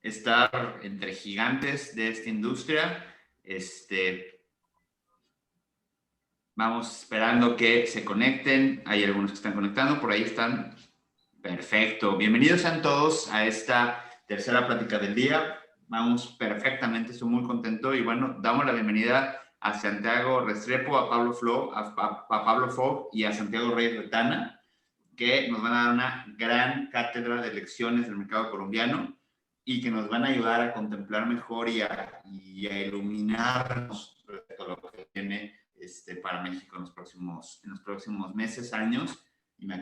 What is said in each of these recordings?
estar entre gigantes de esta industria. Vamos esperando que se conecten. Hay algunos que están conectando, por ahí están. Perfecto. Bienvenidos sean todos a esta tercera plática del día. Vamos perfectamente, estoy muy contento. Y bueno, damos la bienvenida a Santiago Restrepo, a Pablo Fogg y a Santiago Reyes Retana, que nos van a dar una gran cátedra de lecciones del mercado colombiano y que nos van a ayudar a contemplar mejor y a iluminarnos respecto a lo que viene para México en los próximos meses, años, y me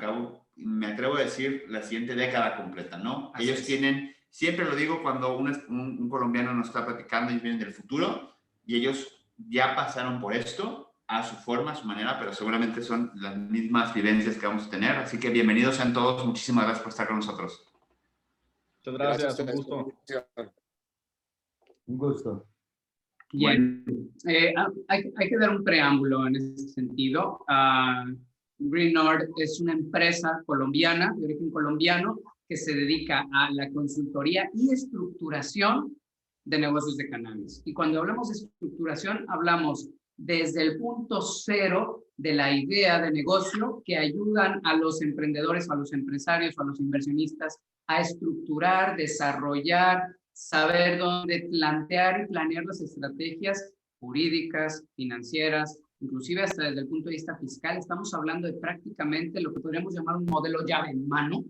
atrevo a decir la siguiente década completa, ¿no? Así Ellos es. tienen, siempre lo digo cuando un colombiano nos está platicando, ellos vienen del futuro y ellos ya pasaron por esto a su forma, a su manera, pero seguramente son las mismas vivencias que vamos a tener. Así que bienvenidos sean todos. Muchísimas gracias por estar con nosotros. Muchas gracias, un gusto. Un gusto. Bien, hay que dar un preámbulo en ese sentido. Greenord es una empresa colombiana, de origen colombiano, que se dedica a la consultoría y estructuración de negocios de cannabis. Y cuando hablamos de estructuración, hablamos desde el punto cero de la idea de negocio que ayudan a los emprendedores, a los empresarios, a los inversionistas a estructurar, desarrollar, saber dónde plantear y planear las estrategias jurídicas, financieras, inclusive hasta desde el punto de vista fiscal. Estamos hablando de prácticamente lo que podríamos llamar un modelo llave en mano,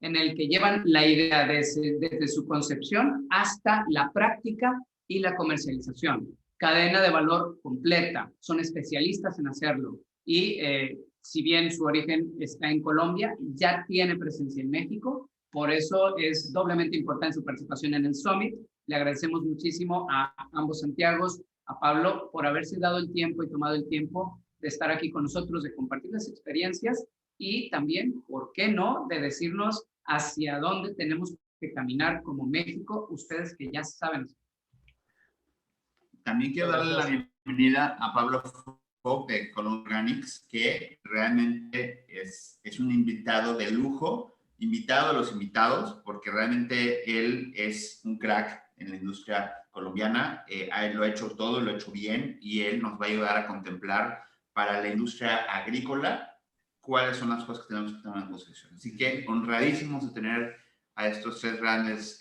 en el que llevan la idea desde su concepción hasta la práctica y la comercialización. Cadena de valor completa, son especialistas en hacerlo. Y si bien su origen está en Colombia, ya tiene presencia en México. Por eso es doblemente importante su participación en el Summit. Le agradecemos muchísimo a ambos Santiagos, a Pablo, por haberse dado el tiempo y tomado el tiempo de estar aquí con nosotros, de compartir las experiencias y también, ¿por qué no?, de decirnos hacia dónde tenemos que caminar como México, ustedes que ya saben. También quiero darle la bienvenida a Pablo Fogg de Colon Organics, que realmente es un invitado de lujo, invitado a los invitados, porque realmente él es un crack en la industria colombiana. Él lo ha hecho todo, lo ha hecho bien, y él nos va a ayudar a contemplar para la industria agrícola cuáles son las cosas que tenemos que tomar en consideración. Así que honradísimos de tener a estos tres grandes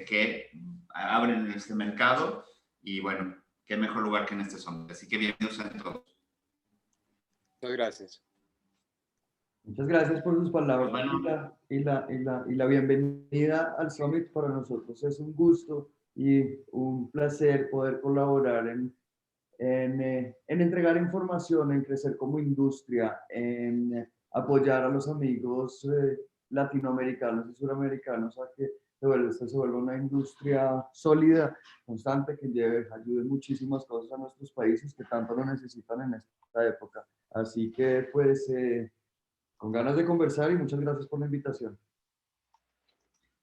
que abren este mercado, y bueno, qué mejor lugar que en este Summit. Así que bienvenidos a todos. Muchas gracias. Muchas gracias por sus palabras. Bueno, y la bienvenida al Summit. Para nosotros es un gusto y un placer poder colaborar en entregar información, en crecer como industria, en apoyar a los amigos latinoamericanos y suramericanos a que se vuelva una industria sólida, constante, que ayude muchísimas cosas a nuestros países que tanto lo necesitan en esta época. Así que pues con ganas de conversar, y muchas gracias por la invitación.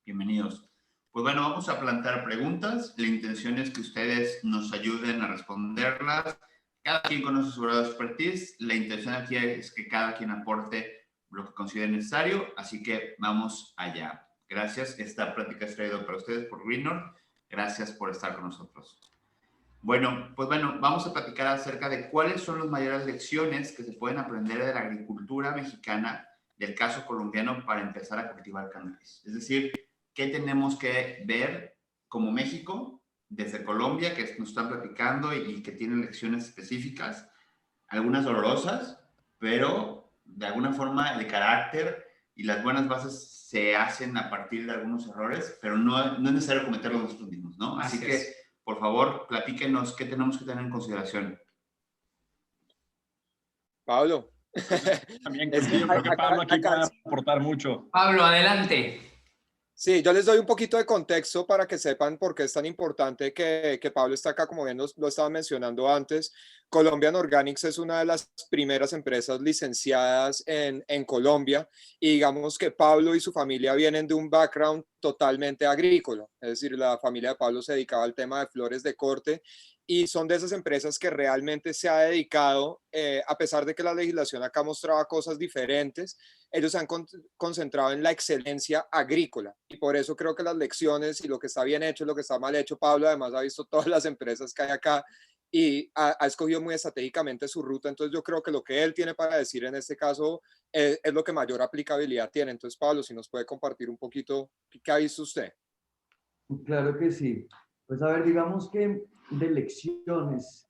Bienvenidos. Pues bueno, vamos a plantear preguntas. La intención es que ustedes nos ayuden a responderlas. Cada quien conoce su grado de expertise. La intención aquí es que cada quien aporte lo que considere necesario. Así que vamos allá. Gracias. Esta plática es traída para ustedes por Greenord. Gracias por estar con nosotros. Bueno, pues bueno, vamos a platicar acerca de cuáles son las mayores lecciones que se pueden aprender de la agricultura mexicana, del caso colombiano, para empezar a cultivar cannabis. Es decir, ¿qué tenemos que ver como México desde Colombia, que nos están platicando y que tienen lecciones específicas, algunas dolorosas, pero de alguna forma el carácter y las buenas bases se hacen a partir de algunos errores, pero no es necesario cometerlos nosotros mismos, ¿no? Así que, por favor, platíquenos qué tenemos que tener en consideración. Pablo. También creo que Pablo aquí puede aportar mucho. Pablo, adelante. Sí, yo les doy un poquito de contexto para que sepan por qué es tan importante que Pablo está acá, como bien lo estaba mencionando antes. Colombian Organics es una de las primeras empresas licenciadas en Colombia, y digamos que Pablo y su familia vienen de un background totalmente agrícola, es decir, la familia de Pablo se dedicaba al tema de flores de corte, y son de esas empresas que realmente se ha dedicado, a pesar de que la legislación acá mostraba cosas diferentes, ellos se han concentrado en la excelencia agrícola, y por eso creo que las lecciones y lo que está bien hecho, lo que está mal hecho, Pablo además ha visto todas las empresas que hay acá y ha escogido muy estratégicamente su ruta. Entonces yo creo que lo que él tiene para decir en este caso es lo que mayor aplicabilidad tiene. Entonces, Pablo, si nos puede compartir un poquito qué ha visto usted. Claro que sí. Pues a ver, digamos que de elecciones,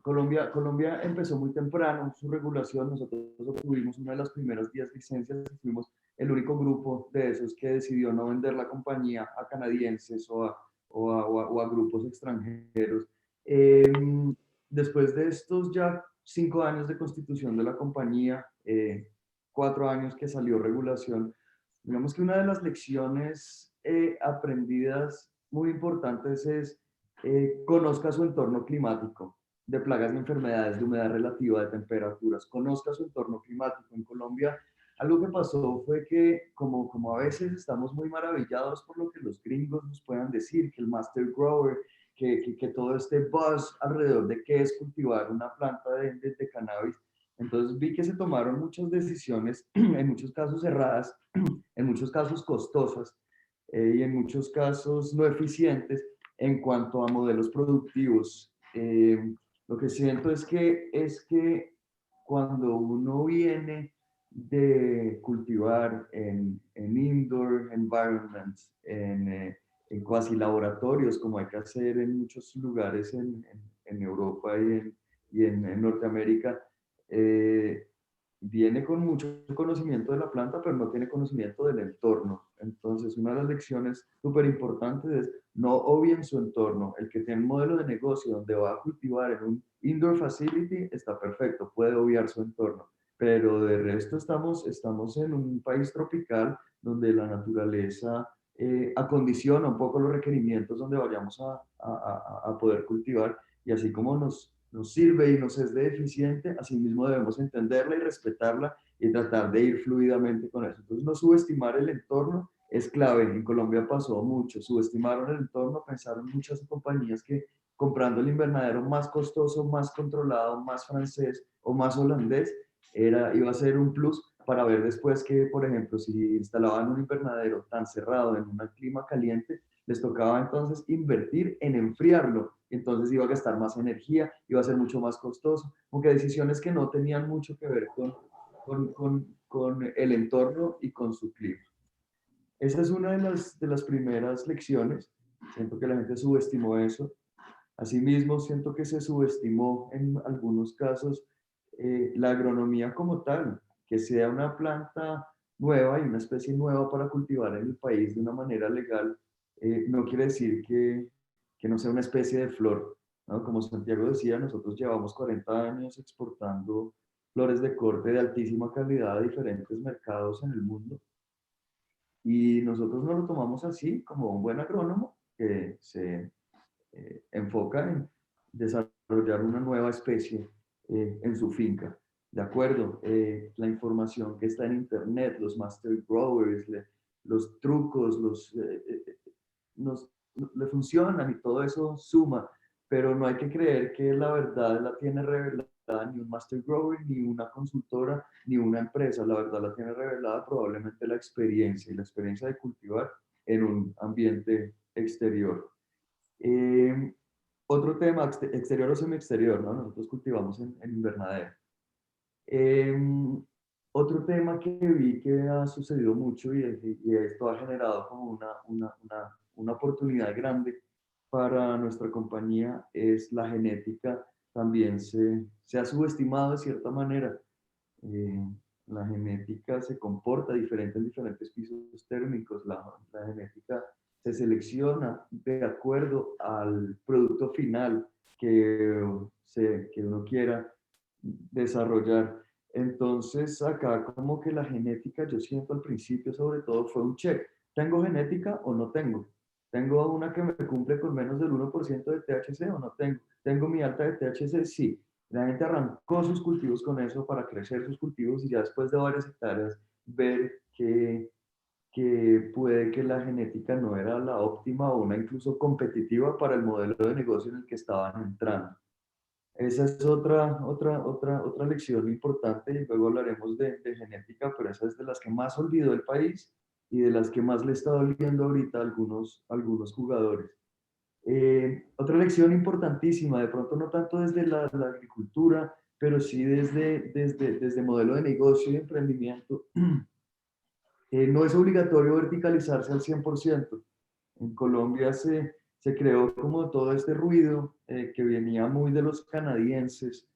Colombia empezó muy temprano su regulación. Nosotros obtuvimos una de las primeras 10 licencias y fuimos el único grupo de esos que decidió no vender la compañía a canadienses o a grupos extranjeros. Después de estos ya 5 años de constitución de la compañía, 4 años que salió regulación, digamos que una de las lecciones aprendidas muy importantes es conozca su entorno climático, de plagas y enfermedades, de humedad relativa, de temperaturas, conozca su entorno climático. En Colombia, algo que pasó fue que como a veces estamos muy maravillados por lo que los gringos nos puedan decir, que el master grower, que todo este buzz alrededor de qué es cultivar una planta de cannabis. Entonces vi que se tomaron muchas decisiones, en muchos casos erradas, en muchos casos costosas y en muchos casos no eficientes en cuanto a modelos productivos. Lo que siento es que cuando uno viene de cultivar en indoor environments, en cuasi laboratorios, como hay que hacer en muchos lugares en Europa y en Norteamérica, viene con mucho conocimiento de la planta, pero no tiene conocimiento del entorno. Entonces, una de las lecciones súper importantes es no obvien su entorno. El que tiene un modelo de negocio donde va a cultivar en un indoor facility está perfecto, puede obviar su entorno. Pero de resto estamos en un país tropical donde la naturaleza acondiciona un poco los requerimientos donde vayamos a poder cultivar, y así como nos sirve y nos es de eficiente, asimismo debemos entenderla y respetarla y tratar de ir fluidamente con eso. Entonces, no subestimar el entorno es clave. En Colombia pasó mucho, subestimaron el entorno, pensaron muchas compañías que comprando el invernadero más costoso, más controlado, más francés o más holandés, iba a ser un plus, para ver después que, por ejemplo, si instalaban un invernadero tan cerrado en un clima caliente, les tocaba entonces invertir en enfriarlo, entonces iba a gastar más energía, iba a ser mucho más costoso, aunque decisiones que no tenían mucho que ver con el entorno y con su clima. Esa es una de las primeras lecciones. Siento que la gente subestimó eso. Asimismo, siento que se subestimó en algunos casos la agronomía como tal, que sea una planta nueva y una especie nueva para cultivar en el país de una manera legal, no quiere decir que no sea una especie de flor, ¿no? Como Santiago decía, nosotros llevamos 40 años exportando flores de corte de altísima calidad a diferentes mercados en el mundo, y nosotros no lo tomamos así como un buen agrónomo que se enfoca en desarrollar una nueva especie en su finca. De acuerdo, la información que está en internet, los master growers, los trucos, le funcionan y todo eso suma, pero no hay que creer que la verdad la tiene revelada ni un master grower, ni una consultora, ni una empresa. La verdad la tiene revelada probablemente la experiencia, y la experiencia de cultivar en un ambiente exterior. Otro tema, exterior o semi-exterior, ¿no? Nosotros cultivamos en invernadero. Otro tema que vi que ha sucedido mucho, y esto ha generado como una oportunidad grande para nuestra compañía, es la genética. También se ha subestimado de cierta manera. Eh, la genética se comporta diferente en diferentes pisos térmicos. La genética se selecciona de acuerdo al producto final que uno quiera desarrollar. Entonces, acá como que la genética, yo siento al principio sobre todo, fue un check. ¿Tengo genética o no tengo? ¿Tengo una que me cumple con menos del 1% de THC o no tengo? ¿Tengo mi alta de THC? Sí. La gente arrancó sus cultivos con eso para crecer sus cultivos, y ya después de varias hectáreas ver qué que puede que la genética no era la óptima o una incluso competitiva para el modelo de negocio en el que estaban entrando. Esa es otra lección importante y luego hablaremos de genética, pero esa es de las que más olvidó el país y de las que más le está doliendo ahorita a algunos jugadores. Otra lección importantísima, de pronto no tanto desde la agricultura, pero sí desde modelo de negocio y emprendimiento, no es obligatorio verticalizarse al 100%. En Colombia se creó como todo este ruido que venía muy de los canadienses,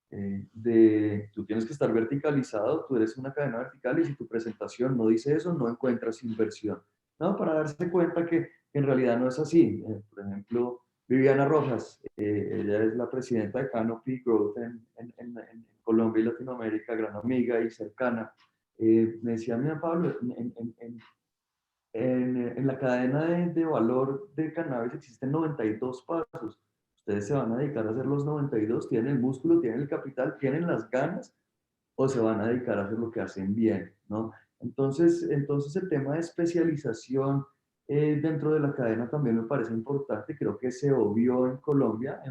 de tú tienes que estar verticalizado, tú eres una cadena vertical y si tu presentación no dice eso, no encuentras inversión. No, para darse cuenta que en realidad no es así. Por ejemplo, Viviana Rojas, ella es la presidenta de Canopy Growth en Colombia y Latinoamérica, gran amiga y cercana. Me decía, mira Pablo, en la cadena de valor de cannabis existen 92 pasos. Ustedes se van a dedicar a hacer los 92, tienen el músculo, tienen el capital, tienen las ganas, o se van a dedicar a hacer lo que hacen bien, ¿no? Entonces el tema de especialización dentro de la cadena también me parece importante. Creo que se obvió en Colombia,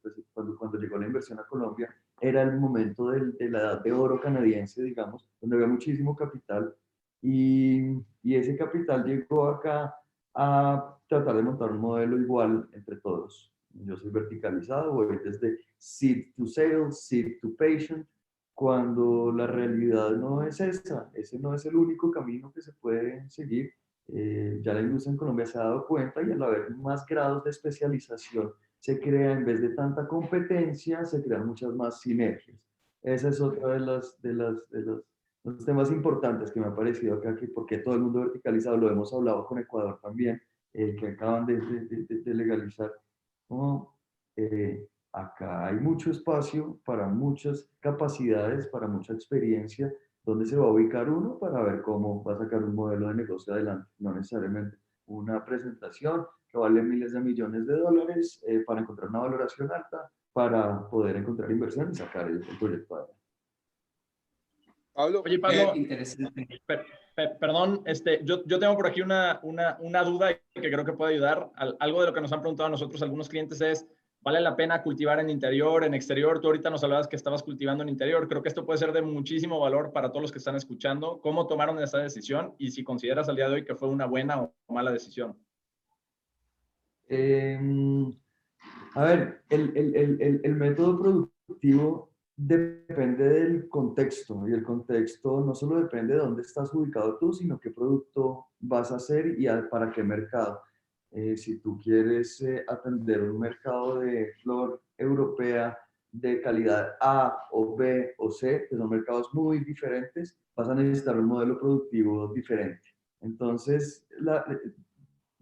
pues, cuando llegó la inversión a Colombia, era el momento de la edad de oro canadiense, digamos, donde había muchísimo capital y ese capital llegó acá a tratar de montar un modelo igual entre todos. Yo soy verticalizado, voy desde seed to sales, seed to patient, cuando la realidad no es esa, ese no es el único camino que se puede seguir. Ya la industria en Colombia se ha dado cuenta y al haber más grados de especialización, se crea, en vez de tanta competencia, se crean muchas más sinergias. Esa es otra los temas importantes que me ha parecido acá, que porque todo el mundo verticalizado, lo hemos hablado con Ecuador también, que acaban de legalizar. ¿No? Acá hay mucho espacio para muchas capacidades, para mucha experiencia, donde se va a ubicar uno para ver cómo va a sacar un modelo de negocio adelante, no necesariamente una presentación que vale miles de millones de dólares para encontrar una valoración alta, para poder encontrar inversión y sacar el proyecto adelante. Pablo, Oye, Pablo, Interesante. perdón, yo tengo por aquí una duda que creo que puede ayudar. Algo de lo que nos han preguntado a nosotros algunos clientes es, ¿vale la pena cultivar en interior, en exterior? Tú ahorita nos hablabas que estabas cultivando en interior. Creo que esto puede ser de muchísimo valor para todos los que están escuchando. ¿Cómo tomaron esa decisión? Y si consideras al día de hoy que fue una buena o mala decisión. A ver, el método productivo depende del contexto y el contexto no solo depende de dónde estás ubicado tú, sino qué producto vas a hacer y para qué mercado. Si tú quieres atender un mercado de flor europea de calidad A o B o C, que son mercados muy diferentes, vas a necesitar un modelo productivo diferente. Entonces,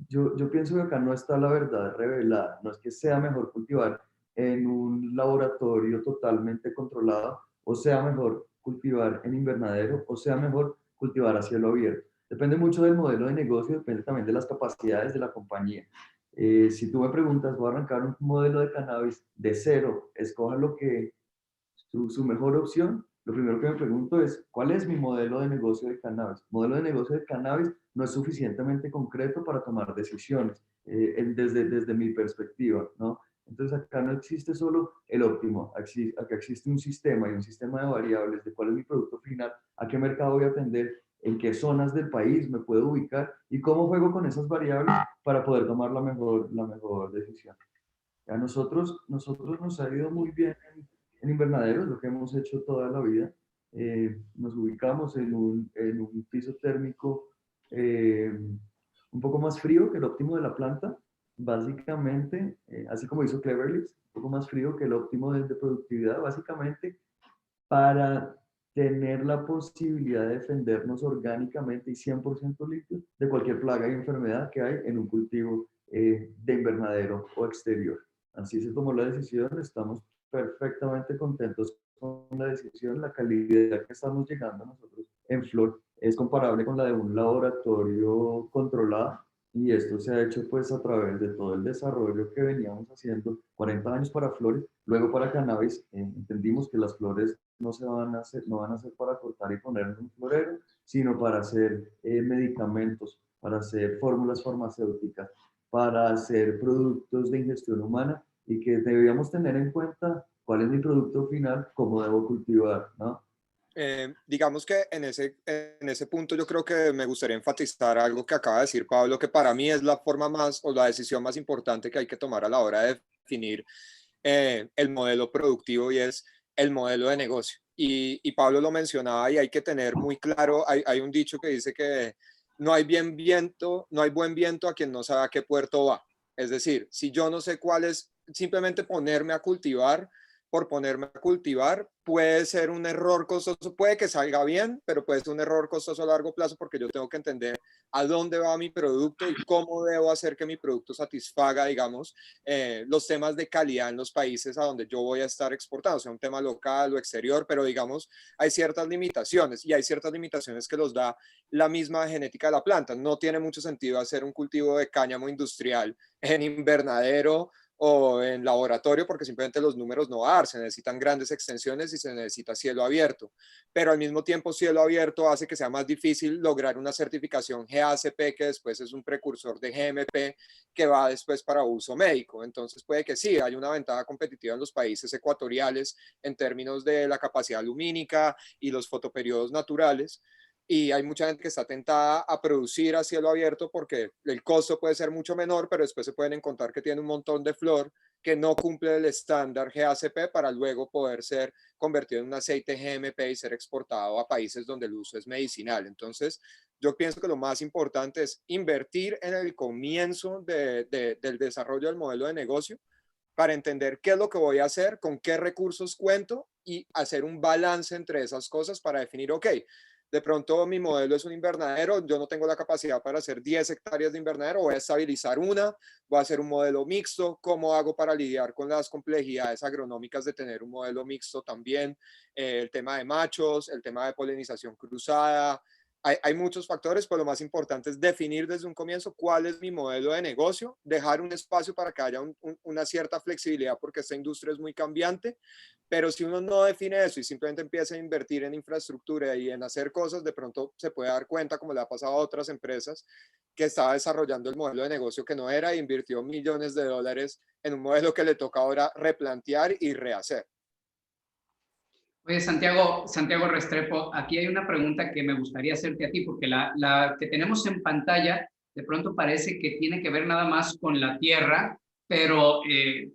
yo pienso que acá no está la verdad revelada. No es que sea mejor cultivar en un laboratorio totalmente controlado, o sea mejor cultivar en invernadero, o sea mejor cultivar a cielo abierto. Depende mucho del modelo de negocio, depende también de las capacidades de la compañía. Si tú me preguntas, voy a arrancar un modelo de cannabis de cero, escoja lo que su mejor opción, lo primero que me pregunto es, ¿cuál es mi modelo de negocio de cannabis? El modelo de negocio de cannabis no es suficientemente concreto para tomar decisiones desde mi perspectiva, ¿no? Entonces acá no existe solo el óptimo, acá existe un sistema y un sistema de variables de cuál es mi producto final, a qué mercado voy a atender, en qué zonas del país me puedo ubicar y cómo juego con esas variables para poder tomar la mejor decisión. A nosotros nos ha ido muy bien en invernaderos, lo que hemos hecho toda la vida. Nos ubicamos en un piso térmico eh, un poco más frío que el óptimo de la planta, básicamente, así como hizo Cleverleaf, un poco más frío que el óptimo de productividad, básicamente para tener la posibilidad de defendernos orgánicamente y 100% limpios de cualquier plaga y enfermedad que hay en un cultivo de invernadero o exterior. Así se tomó la decisión, estamos perfectamente contentos con la decisión, la calidad que estamos llegando nosotros en flor es comparable con la de un laboratorio controlado. Y esto se ha hecho pues a través de todo el desarrollo que veníamos haciendo 40 años para flores, luego para cannabis. Entendimos que las flores no se van a hacer, no van a ser para cortar y poner en un florero, sino para hacer medicamentos, para hacer fórmulas farmacéuticas, para hacer productos de ingestión humana, y que debíamos tener en cuenta cuál es mi producto final, cómo debo cultivar, ¿no? Digamos que en ese punto yo creo que me gustaría enfatizar algo que acaba de decir Pablo, que para mí es la forma más o la decisión más importante que hay que tomar a la hora de definir el modelo productivo, y es el modelo de negocio. Y Pablo lo mencionaba, y hay que tener muy claro, hay un dicho que dice que no hay no hay buen viento a quien no sabe a qué puerto va. Es decir, si yo no sé cuál es, simplemente ponerme a cultivar por ponerme a cultivar puede ser un error costoso, puede que salga bien, pero puede ser un error costoso a largo plazo, porque yo tengo que entender a dónde va mi producto y cómo debo hacer que mi producto satisfaga, digamos, los temas de calidad en los países a donde yo voy a estar exportando, sea un tema local o exterior, pero digamos, hay ciertas limitaciones, y hay ciertas limitaciones que los da la misma genética de la planta. No tiene mucho sentido hacer un cultivo de cáñamo industrial en invernadero o en laboratorio, porque simplemente los números no van a dar, se necesitan grandes extensiones y se necesita cielo abierto, pero al mismo tiempo cielo abierto hace que sea más difícil lograr una certificación GACP, que después es un precursor de GMP que va después para uso médico. Entonces puede que sí, hay una ventaja competitiva en los países ecuatoriales en términos de la capacidad lumínica y los fotoperiodos naturales, y hay mucha gente que está tentada a producir a cielo abierto porque el costo puede ser mucho menor, pero después se pueden encontrar que tiene un montón de flor que no cumple el estándar GACP para luego poder ser convertido en un aceite GMP y ser exportado a países donde el uso es medicinal. Entonces, yo pienso que lo más importante es invertir en el comienzo del desarrollo del modelo de negocio, para entender qué es lo que voy a hacer, con qué recursos cuento, y hacer un balance entre esas cosas para definir, ok, de pronto mi modelo es un invernadero, yo no tengo la capacidad para hacer 10 hectáreas de invernadero, voy a estabilizar una, voy a hacer un modelo mixto, ¿cómo hago para lidiar con las complejidades agronómicas de tener un modelo mixto también? El tema de machos, el tema de polinización cruzada, hay muchos factores, pero lo más importante es definir desde un comienzo cuál es mi modelo de negocio, dejar un espacio para que haya una cierta flexibilidad, porque esta industria es muy cambiante, pero si uno no define eso y simplemente empieza a invertir en infraestructura y en hacer cosas, de pronto se puede dar cuenta, como le ha pasado a otras empresas, que estaba desarrollando el modelo de negocio que no era, e invirtió millones de dólares en un modelo que le toca ahora replantear y rehacer. Oye, Santiago Restrepo, aquí hay una pregunta que me gustaría hacerte a ti, porque la que tenemos en pantalla de pronto parece que tiene que ver nada más con la tierra, pero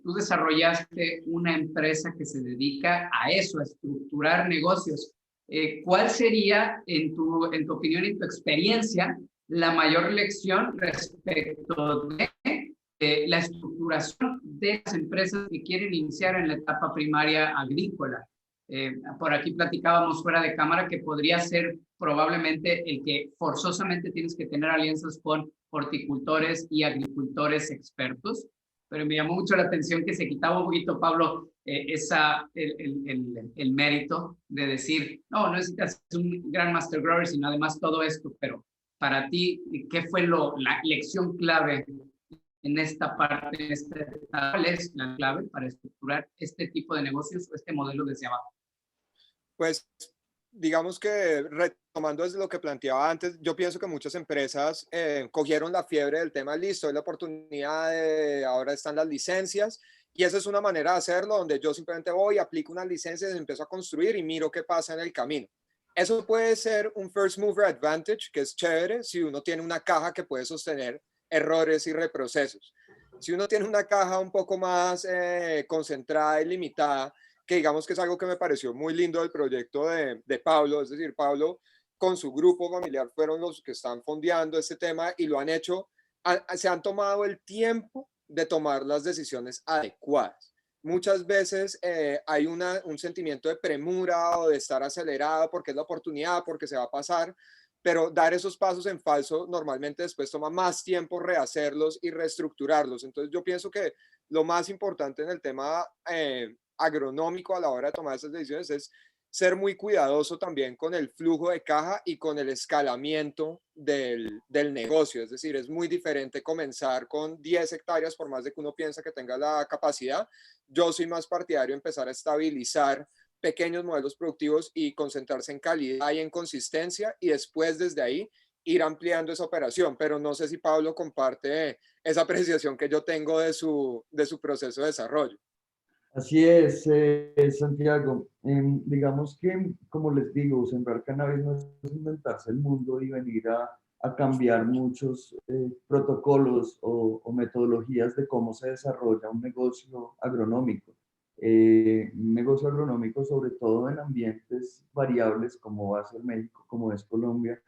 tú desarrollaste una empresa que se dedica a eso, a estructurar negocios. ¿Cuál sería, en tu opinión y tu experiencia, la mayor lección respecto de la estructuración de las empresas que quieren iniciar en la etapa primaria agrícola? Por aquí platicábamos fuera de cámara que podría ser probablemente el que forzosamente tienes que tener alianzas con horticultores y agricultores expertos, pero me llamó mucho la atención que se quitaba un poquito, Pablo, el mérito de decir, no necesitas un gran master grower, sino además todo esto, pero para ti, ¿qué fue la lección clave en esta parte? ¿Cuál es la clave para estructurar este tipo de negocios o este modelo desde abajo? Pues digamos que retomando desde lo que planteaba antes, yo pienso que muchas empresas cogieron la fiebre del tema, listo, es la oportunidad, ahora están las licencias, y esa es una manera de hacerlo, donde yo simplemente voy, aplico unas licencias, empiezo a construir y miro qué pasa en el camino. Eso puede ser un first mover advantage, que es chévere si uno tiene una caja que puede sostener errores y reprocesos. Si uno tiene una caja un poco más concentrada y limitada, que digamos que es algo que me pareció muy lindo del proyecto de Pablo, es decir, Pablo con su grupo familiar fueron los que están fondeando este tema y lo han hecho, se han tomado el tiempo de tomar las decisiones adecuadas. Muchas veces hay un sentimiento de premura o de estar acelerado porque es la oportunidad, porque se va a pasar, pero dar esos pasos en falso normalmente después toma más tiempo rehacerlos y reestructurarlos. Entonces yo pienso que lo más importante en el tema agronómico a la hora de tomar esas decisiones es ser muy cuidadoso también con el flujo de caja y con el escalamiento del negocio. Es decir, es muy diferente comenzar con 10 hectáreas, por más de que uno piensa que tenga la capacidad. Yo soy más partidario de empezar a estabilizar pequeños modelos productivos y concentrarse en calidad y en consistencia, y después desde ahí ir ampliando esa operación. Pero no sé si Pablo comparte esa apreciación que yo tengo de su proceso de desarrollo. Así es, Santiago. Digamos que, como les digo, sembrar cannabis no es inventarse el mundo y venir a cambiar muchos protocolos o metodologías de cómo se desarrolla un negocio agronómico. Un negocio agronómico, sobre todo en ambientes variables como va a ser México, como es Colombia.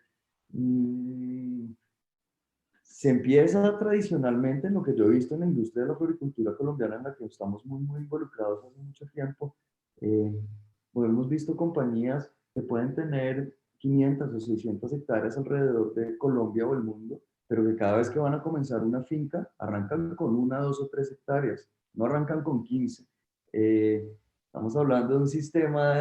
Se empieza tradicionalmente en lo que yo he visto en la industria de la floricultura colombiana, en la que estamos muy involucrados hace mucho tiempo. Hemos visto compañías que pueden tener 500 o 600 hectáreas alrededor de Colombia o el mundo, pero que cada vez que van a comenzar una finca, arrancan con 1, 2 o 3 hectáreas, no arrancan con 15. Estamos hablando de un sistema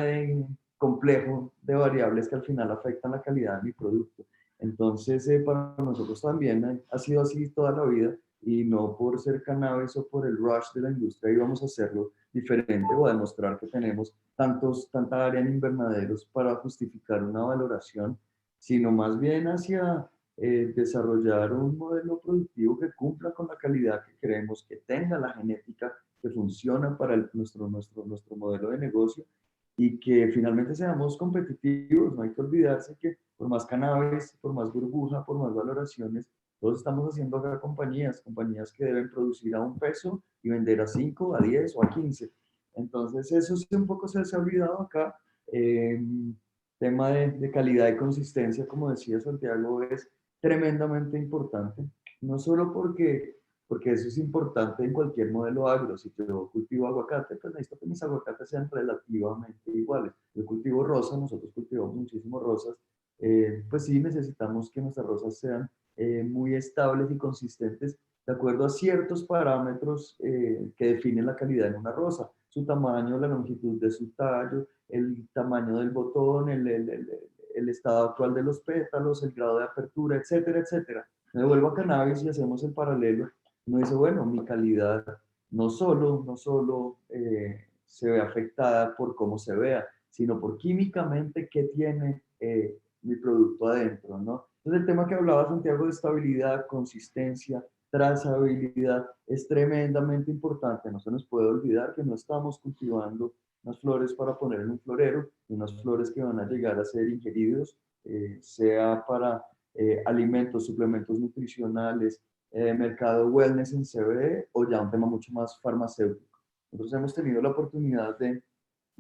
complejo de variables que al final afectan la calidad de mi producto. Entonces, para nosotros también ha sido así toda la vida, y no por ser cannabis o por el rush de la industria íbamos a hacerlo diferente o a demostrar que tenemos tanta área en invernaderos para justificar una valoración, sino más bien hacia desarrollar un modelo productivo que cumpla con la calidad que queremos, que tenga la genética que funciona para nuestro modelo de negocio, y que finalmente seamos competitivos. No hay que olvidarse que por más cannabis, por más burbuja, por más valoraciones, todos estamos haciendo acá compañías que deben producir a 1 peso y vender a 5, a 10 o a 15. Entonces eso sí un poco se ha olvidado acá. Tema de calidad y consistencia, como decía Santiago, es tremendamente importante, no solo porque eso es importante en cualquier modelo agro. Si yo cultivo aguacate, pues necesito que mis aguacates sean relativamente iguales. Yo cultivo rosa, nosotros cultivamos muchísimo rosas, pues sí necesitamos que nuestras rosas sean muy estables y consistentes de acuerdo a ciertos parámetros que definen la calidad en una rosa: su tamaño, la longitud de su tallo, el tamaño del botón, el estado actual de los pétalos, el grado de apertura, etcétera, etcétera. Me devuelvo a cannabis y hacemos el paralelo. Uno dice, bueno, mi calidad no solo se ve afectada por cómo se vea, sino por químicamente qué tiene mi producto adentro, ¿no? Entonces el tema que hablaba Santiago de estabilidad, consistencia, trazabilidad es tremendamente importante. No se nos puede olvidar que no estamos cultivando unas flores para poner en un florero, unas flores que van a llegar a ser ingeridos, sea para alimentos, suplementos nutricionales, mercado wellness en CBD, o ya un tema mucho más farmacéutico. Nosotros hemos tenido la oportunidad de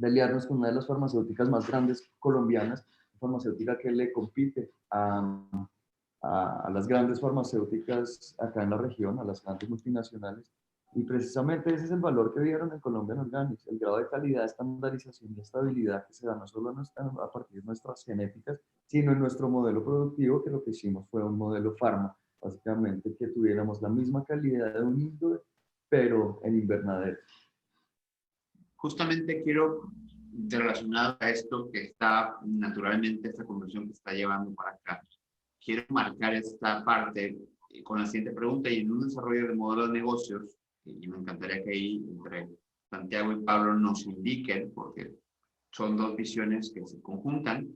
aliarnos con una de las farmacéuticas más grandes colombianas, farmacéutica que le compite a las grandes farmacéuticas acá en la región, a las grandes multinacionales. Y precisamente ese es el valor que vieron en Colombian Organics, el grado de calidad, estandarización y estabilidad que se da no solo a partir de nuestras genéticas, sino en nuestro modelo productivo, que lo que hicimos fue un modelo farma, básicamente que tuviéramos la misma calidad de un indoor, pero en invernadero. Justamente quiero, relacionado a esto que está naturalmente, esta conversación que está llevando para acá, quiero marcar esta parte con la siguiente pregunta. Y en un desarrollo de modelos de negocios, y me encantaría que ahí entre Santiago y Pablo nos indiquen, porque son dos visiones que se conjuntan,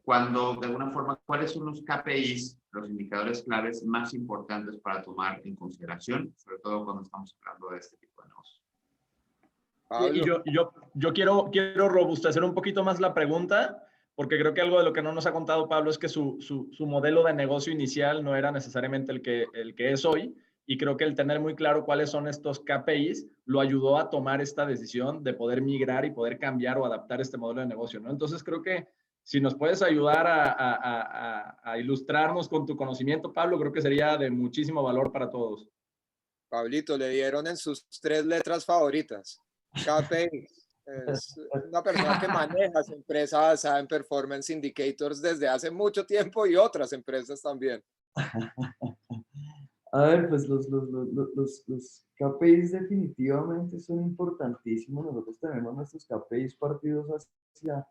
cuando de alguna forma, ¿cuáles son los KPIs, los indicadores claves más importantes para tomar en consideración, sobre todo cuando estamos hablando de este tipo de negocios? Y yo quiero robustecer un poquito más la pregunta, porque creo que algo de lo que no nos ha contado Pablo es que su modelo de negocio inicial no era necesariamente el que es hoy, y creo que el tener muy claro cuáles son estos KPIs lo ayudó a tomar esta decisión de poder migrar y poder cambiar o adaptar este modelo de negocio, ¿no? Entonces creo que si nos puedes ayudar a ilustrarnos con tu conocimiento, Pablo, creo que sería de muchísimo valor para todos. Pablito, le dieron en sus 3 letras favoritas. KPI. Es una persona que maneja su empresa basada en Performance Indicators desde hace mucho tiempo, y otras empresas también. A ver, pues los KPIs definitivamente son importantísimos. Nosotros tenemos nuestros KPIs partidos hacia,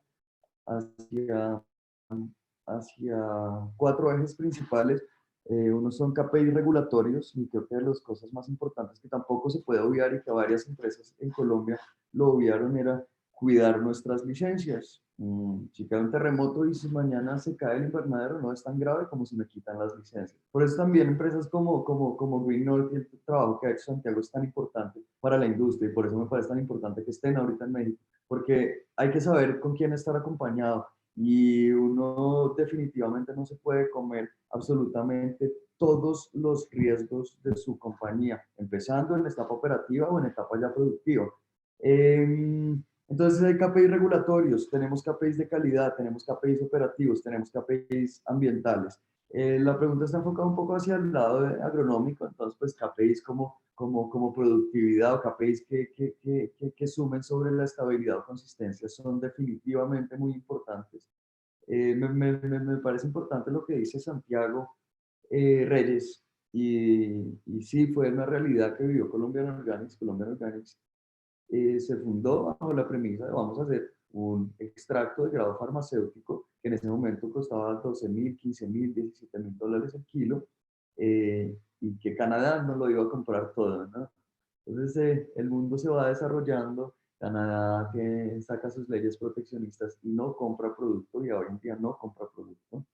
hacia cuatro ejes principales. Unos son KPIs regulatorios, y creo que de las cosas más importantes que tampoco se puede obviar y que varias empresas en Colombia lo obviaron era cuidar nuestras licencias. Si cae un terremoto y si mañana se cae el invernadero, no es tan grave como si me quitan las licencias. Por eso también empresas como Green North y el trabajo que ha hecho Santiago es tan importante para la industria, y por eso me parece tan importante que estén ahorita en México, porque hay que saber con quién estar acompañado, y uno definitivamente no se puede comer absolutamente todos los riesgos de su compañía, empezando en etapa operativa o en etapa ya productiva. Entonces hay KPIs regulatorios, tenemos KPIs de calidad, tenemos KPIs operativos, tenemos KPIs ambientales. La pregunta está enfocada un poco hacia el lado agronómico, entonces pues KPIs como productividad, o KPIs que sumen sobre la estabilidad o consistencia son definitivamente muy importantes. Me parece importante lo que dice Santiago Reyes, y sí, fue una realidad que vivió Colombian Organics. Colombian Organics se fundó bajo la premisa de vamos a hacer un extracto de grado farmacéutico que en ese momento costaba 12.000, 15.000, 17.000 dólares el kilo, y que Canadá no lo iba a comprar todo, ¿no? Entonces el mundo se va desarrollando, Canadá que saca sus leyes proteccionistas y no compra producto, y hoy en día no compra producto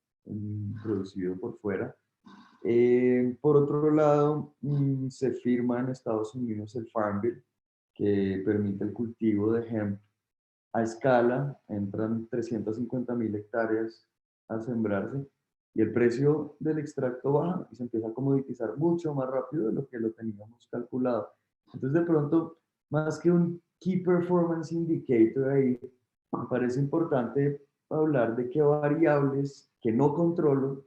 producido por fuera. Por otro lado, se firma en Estados Unidos el Farm Bill, que permite el cultivo de hemp a escala. Entran 350.000 hectáreas a sembrarse, y el precio del extracto baja y se empieza a comoditizar mucho más rápido de lo que lo teníamos calculado. Entonces, de pronto, más que un Key Performance Indicator ahí, me parece importante hablar de qué variables que no controlo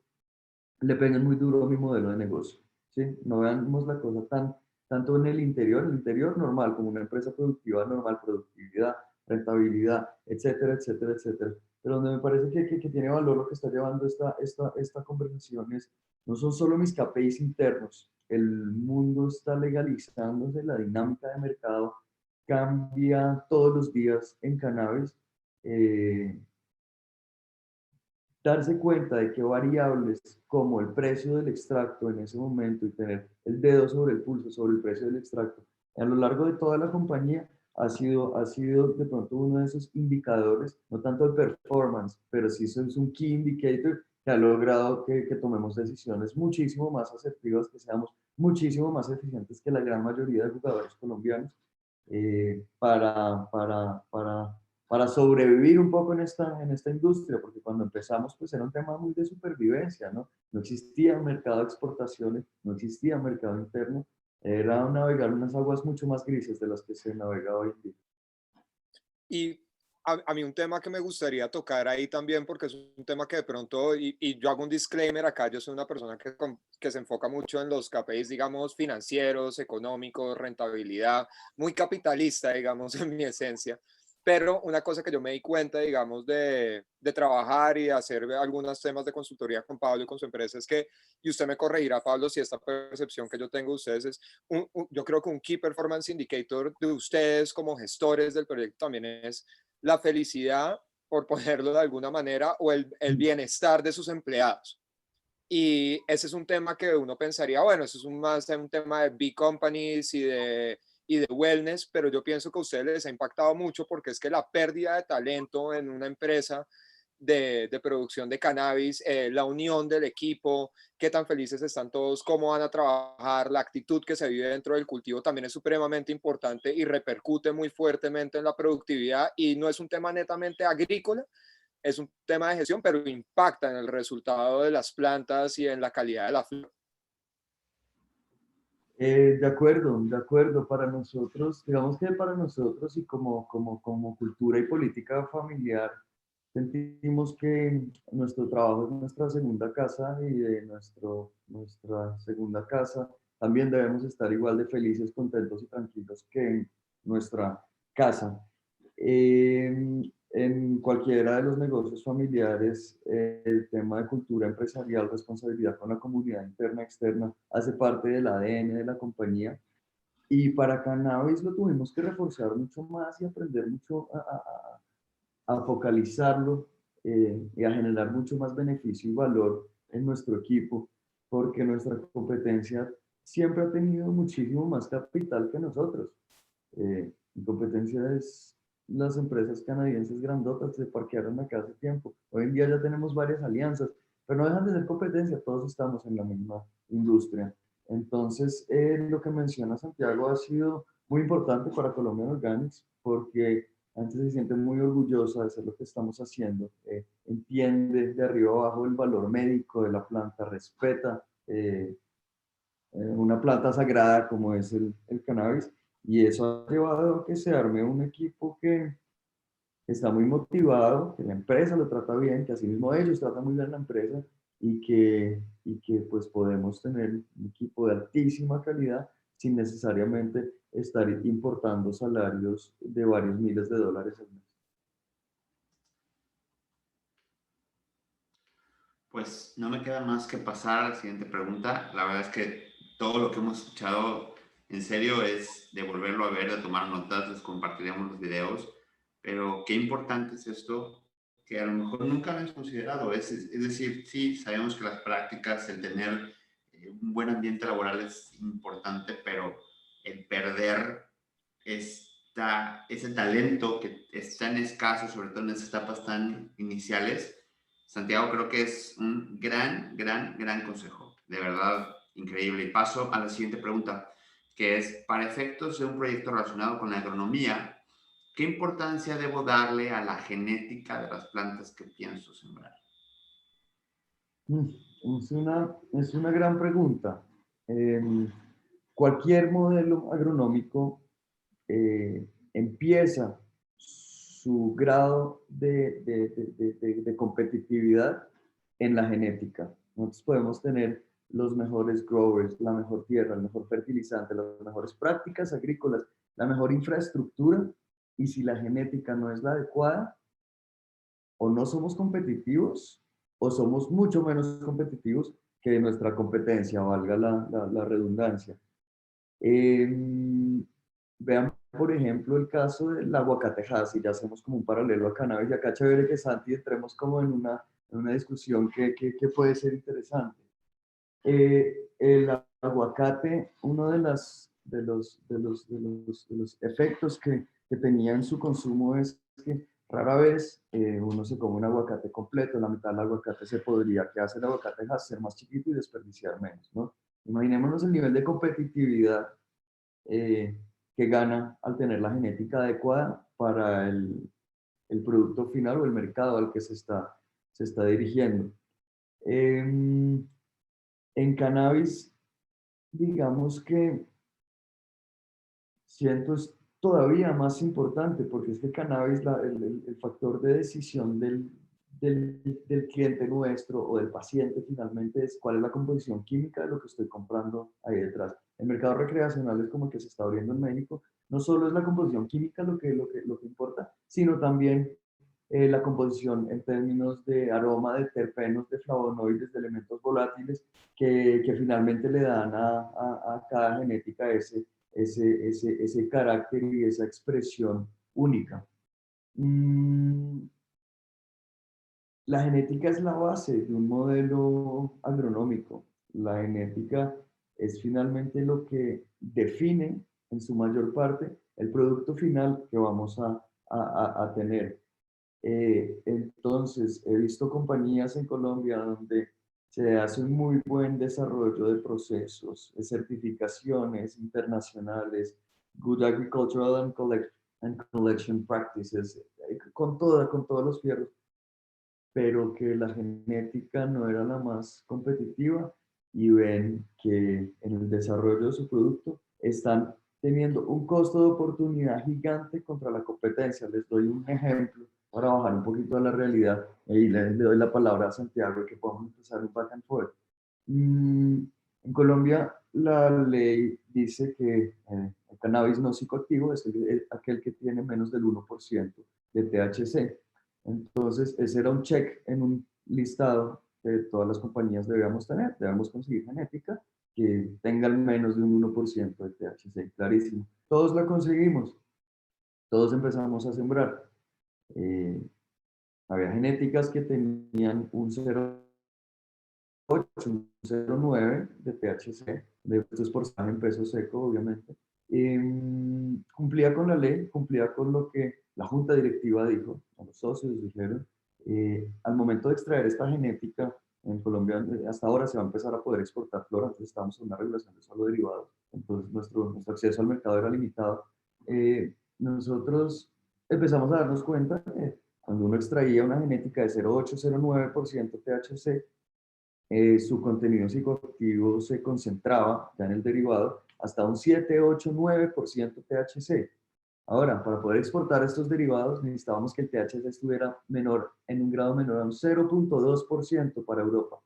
le pegan muy duro a mi modelo de negocio, ¿sí? No veamos la cosa tanto en el interior normal, como una empresa productiva normal, productividad, rentabilidad, etcétera, etcétera, etcétera. Pero donde me parece que tiene valor lo que está llevando esta conversación es, no son solo mis KPIs internos, el mundo está legalizándose, la dinámica de mercado cambia todos los días en cannabis. eh, Darse cuenta de que variables como el precio del extracto en ese momento, y tener el dedo sobre el pulso sobre el precio del extracto a lo largo de toda la compañía, ha sido de pronto uno de esos indicadores, no tanto de performance, pero sí eso es un key indicator que ha logrado que tomemos decisiones muchísimo más asertivas, que seamos muchísimo más eficientes que la gran mayoría de jugadores colombianos, para sobrevivir un poco en esta industria, porque cuando empezamos pues era un tema muy de supervivencia, ¿no? No existía mercado de exportaciones, no existía mercado interno, era navegar unas aguas mucho más grises de las que se navega hoy en día. Y a mí un tema que me gustaría tocar ahí también, porque es un tema que de pronto, y yo hago un disclaimer acá, yo soy una persona que se enfoca mucho en los KPIs, digamos, financieros, económicos, rentabilidad, muy capitalista, digamos, en mi esencia. Pero una cosa que yo me di cuenta, digamos, de trabajar y de hacer algunos temas de consultoría con Pablo y con su empresa es que, y usted me corregirá, Pablo, si esta percepción que yo tengo de ustedes es, yo creo que un Key Performance Indicator de ustedes como gestores del proyecto también es la felicidad, por ponerlo de alguna manera, o el bienestar de sus empleados. Y ese es un tema que uno pensaría, bueno, eso es más un tema de big companies y de wellness, pero yo pienso que a ustedes les ha impactado mucho, porque es que la pérdida de talento en una empresa de producción de cannabis, la unión del equipo, qué tan felices están todos, cómo van a trabajar, la actitud que se vive dentro del cultivo también es supremamente importante y repercute muy fuertemente en la productividad, y no es un tema netamente agrícola, es un tema de gestión, pero impacta en el resultado de las plantas y en la calidad de la flor. De acuerdo, de acuerdo. Para nosotros, digamos que para nosotros, y como cultura y política familiar, sentimos que nuestro trabajo es nuestra segunda casa, y de nuestra segunda casa también debemos estar igual de felices, contentos y tranquilos que en nuestra casa. en cualquiera de los negocios familiares, el tema de cultura empresarial, responsabilidad con la comunidad interna, externa, hace parte del ADN de la compañía. Y para cannabis lo tuvimos que reforzar mucho más y aprender mucho a focalizarlo y a generar mucho más beneficio y valor en nuestro equipo, porque nuestra competencia siempre ha tenido muchísimo más capital que nosotros. Mi competencia es las empresas canadienses grandotas, se parquearon acá hace tiempo. Hoy en día ya tenemos varias alianzas, pero no dejan de ser competencia, todos estamos en la misma industria. Entonces, lo que menciona Santiago ha sido muy importante para Colombian Organics, porque antes se siente muy orgullosa de hacer lo que estamos haciendo, entiende de arriba abajo el valor médico de la planta, respeta una planta sagrada como es el cannabis, y eso ha llevado a que se arme un equipo que está muy motivado, que la empresa lo trata bien, que asimismo ellos tratan muy bien la empresa y que pues podemos tener un equipo de altísima calidad sin necesariamente estar importando salarios de varios miles de dólares al mes. Pues no me queda más que pasar a la siguiente pregunta. La verdad es que todo lo que hemos escuchado en serio es de volverlo a ver, de tomar notas, les compartiremos los videos, pero qué importante es esto que a lo mejor nunca habíamos considerado. Es decir, sí, sabemos que las prácticas, el tener un buen ambiente laboral es importante, pero el perder ese talento que es tan escaso, sobre todo en esas etapas tan iniciales. Santiago, creo que es un gran consejo. De verdad, increíble. Y paso a la siguiente pregunta, que es, para efectos de un proyecto relacionado con la agronomía, ¿qué importancia debo darle a la genética de las plantas que pienso sembrar? Es una gran pregunta. Cualquier modelo agronómico empieza su grado de competitividad en la genética. Nosotros podemos tener los mejores growers, la mejor tierra, el mejor fertilizante, las mejores prácticas agrícolas, la mejor infraestructura, y si la genética no es la adecuada, o no somos competitivos o somos mucho menos competitivos que nuestra competencia, valga la redundancia. Vean, por ejemplo, el caso del aguacate Hass, y ya hacemos como un paralelo a cannabis, y acá chévere que Santi entremos como en una discusión que puede ser interesante. El aguacate, uno de los efectos que tenía en su consumo es que rara vez uno se come un aguacate completo, la mitad del aguacate se podría, que hace el aguacate Hass ser más chiquito y desperdiciar menos, ¿no? Imaginémonos el nivel de competitividad que gana al tener la genética adecuada para el producto final o el mercado al que se está dirigiendo. En cannabis, digamos que siento es todavía más importante, porque es que el cannabis, el factor de decisión del cliente nuestro o del paciente finalmente es cuál es la composición química de lo que estoy comprando ahí detrás. El mercado recreacional es como el que se está abriendo en México. No solo es la composición química lo que importa, sino también la composición en términos de aroma, de terpenos, de flavonoides, de elementos volátiles que finalmente le dan a cada genética ese carácter y esa expresión única. La genética es la base de un modelo agronómico. La genética es finalmente lo que define en su mayor parte el producto final que vamos a tener. Entonces, he visto compañías en Colombia donde se hace un muy buen desarrollo de procesos, de certificaciones internacionales, Good Agricultural and Collection Practices, con todos los fierros, pero que la genética no era la más competitiva, y ven que en el desarrollo de su producto están teniendo un costo de oportunidad gigante contra la competencia. Les doy un ejemplo para bajar un poquito a la realidad y le doy la palabra a Santiago y que podamos empezar un back and forth. En Colombia la ley dice que el cannabis no psicoactivo es aquel que tiene menos del 1% de THC. Entonces, ese era un check en un listado que todas las compañías debíamos tener. Debemos conseguir genética que tenga al menos de un 1% de THC, clarísimo. Todos la conseguimos, todos empezamos a sembrar. Había genéticas que tenían un 0,8, un 0,9 de THC, de estos porcentajes en peso seco, obviamente. Cumplía con la ley, cumplía con lo que la junta directiva dijo, los socios dijeron. Al momento de extraer esta genética, en Colombia hasta ahora se va a empezar a poder exportar flora, antes estábamos en una regulación de solo derivados, entonces nuestro acceso al mercado era limitado. Nosotros empezamos a darnos cuenta que cuando uno extraía una genética de 0,8-0,9% THC, su contenido psicoactivo se concentraba ya en el derivado hasta un 7-8-9% THC. Ahora, para poder exportar estos derivados necesitábamos que el THC estuviera menor, en un grado menor a un 0,2% para Europa.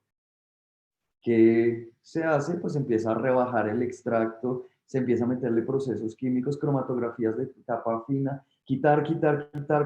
¿Qué se hace? Pues empieza a rebajar el extracto, se empieza a meterle procesos químicos, cromatografías de capa fina, quitar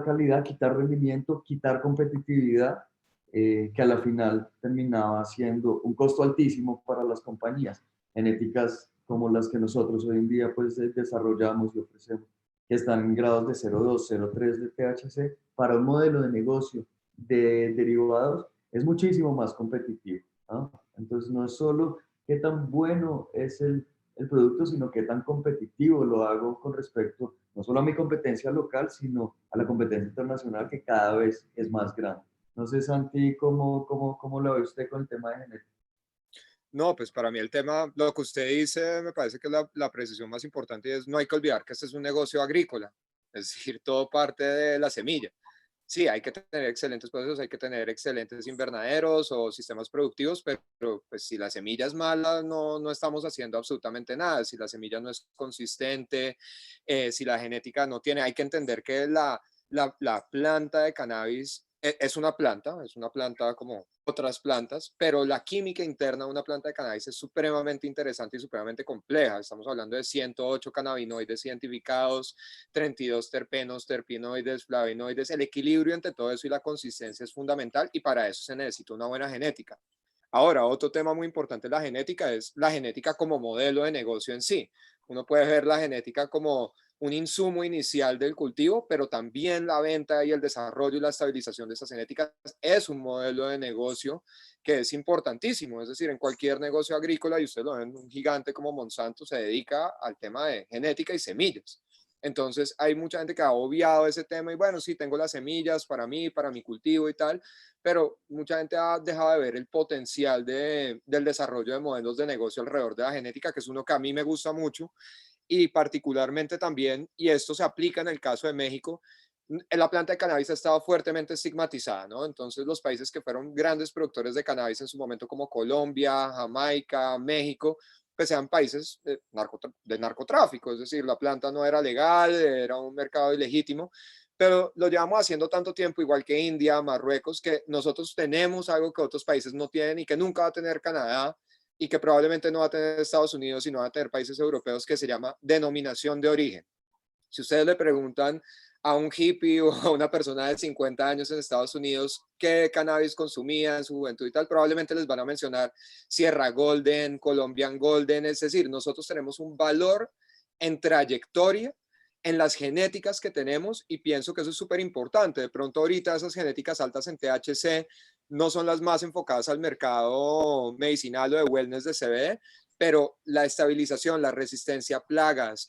calidad, quitar rendimiento, quitar competitividad, que a la final terminaba siendo un costo altísimo para las compañías. Genéticas como las que nosotros hoy en día pues desarrollamos y ofrecemos, que están en grados de 0,2, 0,3 de THC, para un modelo de negocio de derivados es muchísimo más competitivo, ¿no? Entonces no es solo qué tan bueno es el producto, sino qué tan competitivo lo hago con respecto no solo a mi competencia local, sino a la competencia internacional, que cada vez es más grande. No sé, Santi, ¿cómo lo ve usted con el tema de genética? No, pues para mí el tema, lo que usted dice, me parece que es la precisión más importante, y es no hay que olvidar que este es un negocio agrícola, es decir, todo parte de la semilla. Sí, hay que tener excelentes procesos, hay que tener excelentes invernaderos o sistemas productivos, pero pues si la semilla es mala, no estamos haciendo absolutamente nada. Si la semilla no es consistente, si la genética no tiene, hay que entender que la planta de cannabis es una planta como otras plantas, pero la química interna de una planta de cannabis es supremamente interesante y supremamente compleja. Estamos hablando de 108 cannabinoides identificados, 32 terpenos, terpenoides, flavonoides. El equilibrio entre todo eso y la consistencia es fundamental, y para eso se necesita una buena genética. Ahora, otro tema muy importante de la genética es la genética como modelo de negocio en sí. Uno puede ver la genética como un insumo inicial del cultivo, pero también la venta y el desarrollo y la estabilización de esas genéticas es un modelo de negocio que es importantísimo. Es decir, en cualquier negocio agrícola, y usted lo ven, un gigante como Monsanto se dedica al tema de genética y semillas. Entonces hay mucha gente que ha obviado ese tema y bueno, sí, tengo las semillas para mí, para mi cultivo y tal, pero mucha gente ha dejado de ver el potencial del desarrollo de modelos de negocio alrededor de la genética, que es uno que a mí me gusta mucho, y particularmente también, y esto se aplica en el caso de México, la planta de cannabis ha estado fuertemente estigmatizada, ¿no? Entonces los países que fueron grandes productores de cannabis en su momento, como Colombia, Jamaica, México, pues sean países de narcotráfico, es decir, la planta no era legal, era un mercado ilegítimo, pero lo llevamos haciendo tanto tiempo, igual que India, Marruecos, que nosotros tenemos algo que otros países no tienen y que nunca va a tener Canadá, y que probablemente no va a tener Estados Unidos y no va a tener países europeos, que se llama denominación de origen. Si ustedes le preguntan a un hippie o a una persona de 50 años en Estados Unidos qué cannabis consumía en su juventud y tal, probablemente les van a mencionar Sierra Golden, Colombian Golden. Es decir, nosotros tenemos un valor en trayectoria, en las genéticas que tenemos, y pienso que eso es súper importante. De pronto ahorita esas genéticas altas en THC no son las más enfocadas al mercado medicinal o de wellness de CBD, pero la estabilización, la resistencia a plagas,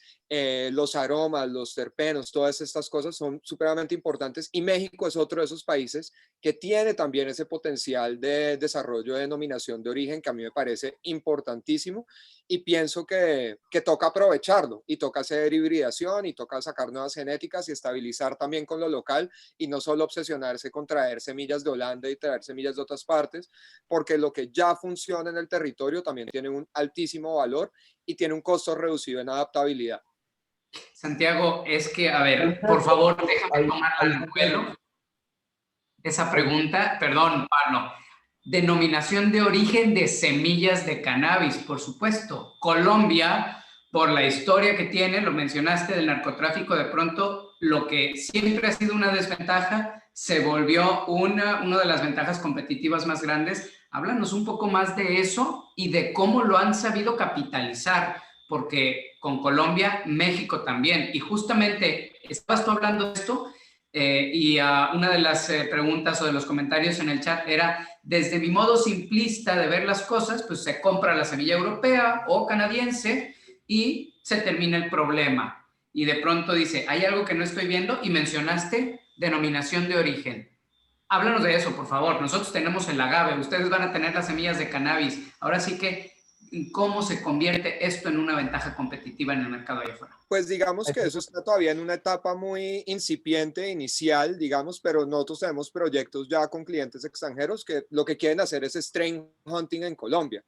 los aromas, los terpenos, todas estas cosas son supremamente importantes, y México es otro de esos países que tiene también ese potencial de desarrollo de denominación de origen, que a mí me parece importantísimo, y pienso que toca aprovecharlo, y toca hacer hibridación, y toca sacar nuevas genéticas y estabilizar también con lo local, y no solo obsesionarse con traer semillas de Holanda y traer semillas de otras partes, porque lo que ya funciona en el territorio también tiene un altísimo valor y tiene un costo reducido en adaptabilidad. Santiago, es que, a ver, por favor, déjame tomar al vuelo esa pregunta. Perdón, Pablo. Denominación de origen de semillas de cannabis, por supuesto. Colombia, por la historia que tiene, lo mencionaste del narcotráfico, de pronto lo que siempre ha sido una desventaja se volvió una de las ventajas competitivas más grandes. Háblanos un poco más de eso y de cómo lo han sabido capitalizar, porque con Colombia, México también. Y justamente estabas tú hablando de esto y una de las preguntas o de los comentarios en el chat era, desde mi modo simplista de ver las cosas, pues se compra la semilla europea o canadiense y se termina el problema. Y de pronto dice, hay algo que no estoy viendo y mencionaste denominación de origen. Háblanos de eso, por favor. Nosotros tenemos el agave, ustedes van a tener las semillas de cannabis. Ahora sí que, ¿cómo se convierte esto en una ventaja competitiva en el mercado allá afuera? Pues digamos que eso está todavía en una etapa muy incipiente, inicial, digamos, pero nosotros tenemos proyectos ya con clientes extranjeros que lo que quieren hacer es strain hunting en Colombia.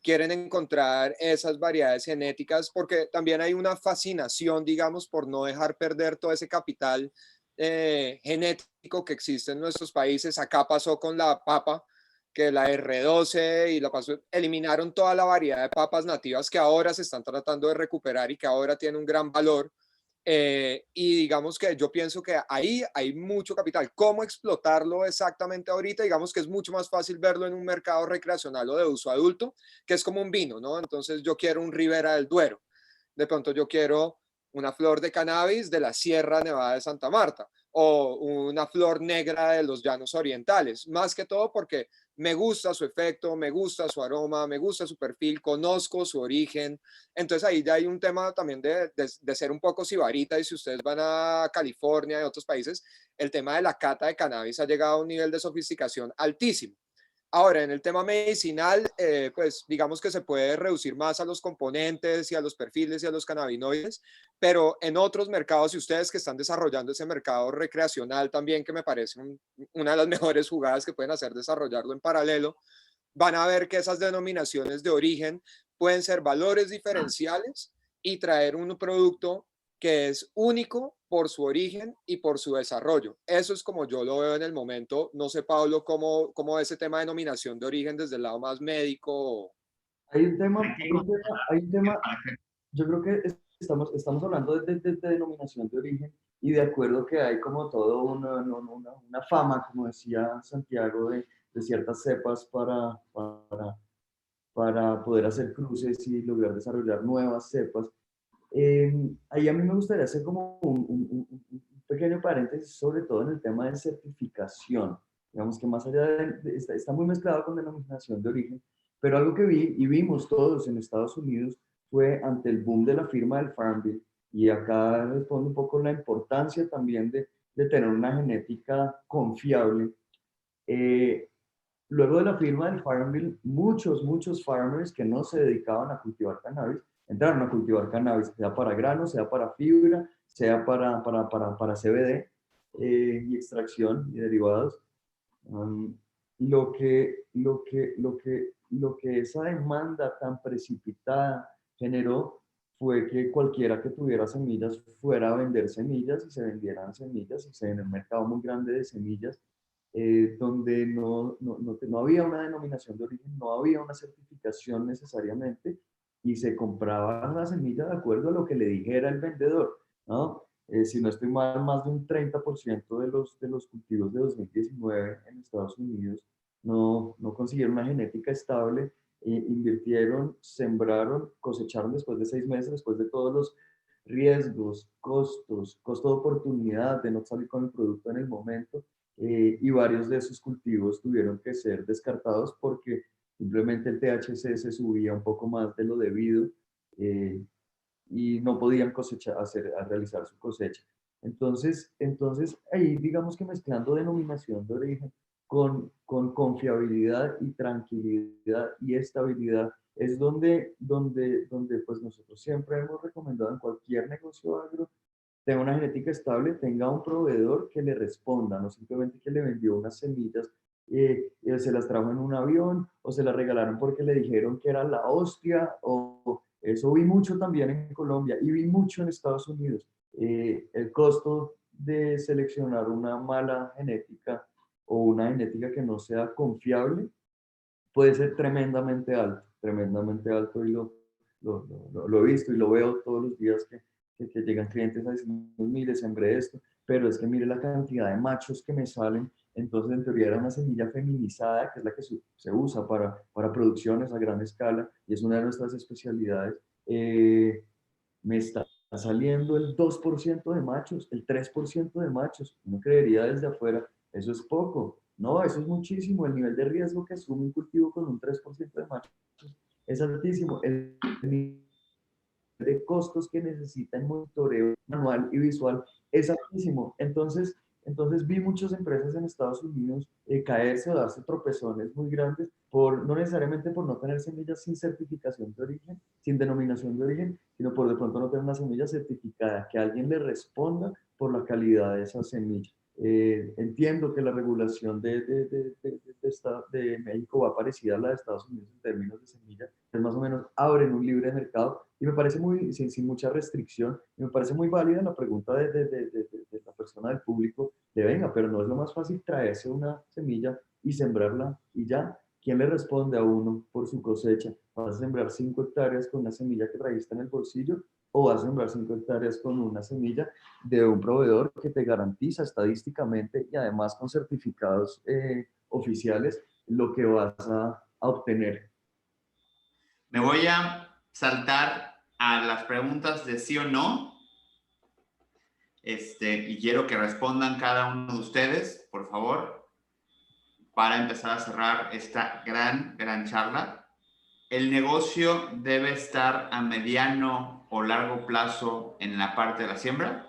Quieren encontrar esas variedades genéticas porque también hay una fascinación, digamos, por no dejar perder todo ese capital genético que existe en nuestros países. Acá pasó con la papa, que la R12 y la pasó, eliminaron toda la variedad de papas nativas que ahora se están tratando de recuperar y que ahora tienen un gran valor. Y digamos que yo pienso que ahí hay mucho capital. ¿Cómo explotarlo exactamente ahorita? Digamos que es mucho más fácil verlo en un mercado recreacional o de uso adulto, que es como un vino, ¿no? Entonces yo quiero un Ribera del Duero. De pronto yo quiero una flor de cannabis de la Sierra Nevada de Santa Marta o una flor negra de los llanos orientales. Más que todo porque me gusta su efecto, me gusta su aroma, me gusta su perfil, conozco su origen. Entonces ahí ya hay un tema también de ser un poco sibarita, y si ustedes van a California y otros países, el tema de la cata de cannabis ha llegado a un nivel de sofisticación altísimo. Ahora, en el tema medicinal, pues digamos que se puede reducir más a los componentes y a los perfiles y a los cannabinoides, pero en otros mercados, y ustedes que están desarrollando ese mercado recreacional también, que me parece una de las mejores jugadas que pueden hacer, desarrollarlo en paralelo, van a ver que esas denominaciones de origen pueden ser valores diferenciales y traer un producto que es único por su origen y por su desarrollo. Eso es como yo lo veo en el momento. No sé, Pablo, cómo ese tema de denominación de origen desde el lado más médico. Hay un tema, yo creo que estamos hablando de denominación de origen y de acuerdo que hay como todo una fama, como decía Santiago, de ciertas cepas para poder hacer cruces y lograr desarrollar nuevas cepas. Ahí a mí me gustaría hacer como un pequeño paréntesis, sobre todo en el tema de certificación. Digamos que más allá está muy mezclado con denominación de origen, pero algo que vi y vimos todos en Estados Unidos fue ante el boom de la firma del Farm Bill, y acá responde un poco la importancia también de tener una genética confiable. Luego de la firma del Farm Bill, muchos farmers que no se dedicaban a cultivar cannabis, entraron a cultivar cannabis, sea para granos, sea para fibra, sea para CBD y extracción y derivados. Lo que esa demanda tan precipitada generó fue que cualquiera que tuviera semillas fuera a vender semillas y se vendieran semillas y se en un mercado muy grande de semillas donde no había una denominación de origen, no había una certificación necesariamente y se compraba la semilla de acuerdo a lo que le dijera el vendedor, ¿no? Si no estoy mal, más de un 30% de los cultivos de 2019 en Estados Unidos no consiguieron una genética estable, invirtieron, sembraron, cosecharon después de 6 meses, después de todos los riesgos, costo de oportunidad de no salir con el producto en el momento, y varios de esos cultivos tuvieron que ser descartados porque simplemente el THC se subía un poco más de lo debido y no podían realizar su cosecha. Entonces ahí digamos que mezclando denominación de origen con confiabilidad y tranquilidad y estabilidad es donde pues nosotros siempre hemos recomendado en cualquier negocio agro tenga una genética estable, tenga un proveedor que le responda, no simplemente que le vendió unas semillas, se las trajo en un avión o se las regalaron porque le dijeron que era la hostia, o eso vi mucho también en Colombia y vi mucho en Estados Unidos. El costo de seleccionar una mala genética o una genética que no sea confiable puede ser tremendamente alto lo he visto y lo veo todos los días que llegan clientes a decirme, mire, sembré esto, pero es que mire la cantidad de machos que me salen. Entonces, en teoría era una semilla feminizada, que es la que se usa para producciones a gran escala, y es una de nuestras especialidades. Me está saliendo el 2% de machos, el 3% de machos. Uno creería desde afuera, eso es poco. No, eso es muchísimo. El nivel de riesgo que asume un cultivo con un 3% de machos es altísimo. El nivel de costos que necesita en monitoreo manual y visual es altísimo. Entonces vi muchas empresas en Estados Unidos caerse o darse tropezones muy grandes, no necesariamente por no tener semillas sin certificación de origen, sin denominación de origen, sino por de pronto no tener una semilla certificada, que alguien le responda por la calidad de esa semilla. Entiendo que la regulación de México va parecida a la de Estados Unidos en términos de semilla, es más o menos abren un libre mercado y me parece muy, sin mucha restricción, y me parece muy válida la pregunta de la persona del público de venga, pero no es lo más fácil traerse una semilla y sembrarla y ya. ¿Quién le responde a uno por su cosecha? ¿Vas a sembrar 5 hectáreas con una semilla que trajiste en el bolsillo o vas a sembrar 5 hectáreas con una semilla de un proveedor que te garantiza estadísticamente y además con certificados oficiales lo que vas a obtener? Me voy a saltar a las preguntas de sí o no. Y quiero que respondan cada uno de ustedes, por favor, para empezar a cerrar esta gran charla. ¿El negocio debe estar a mediano o largo plazo en la parte de la siembra?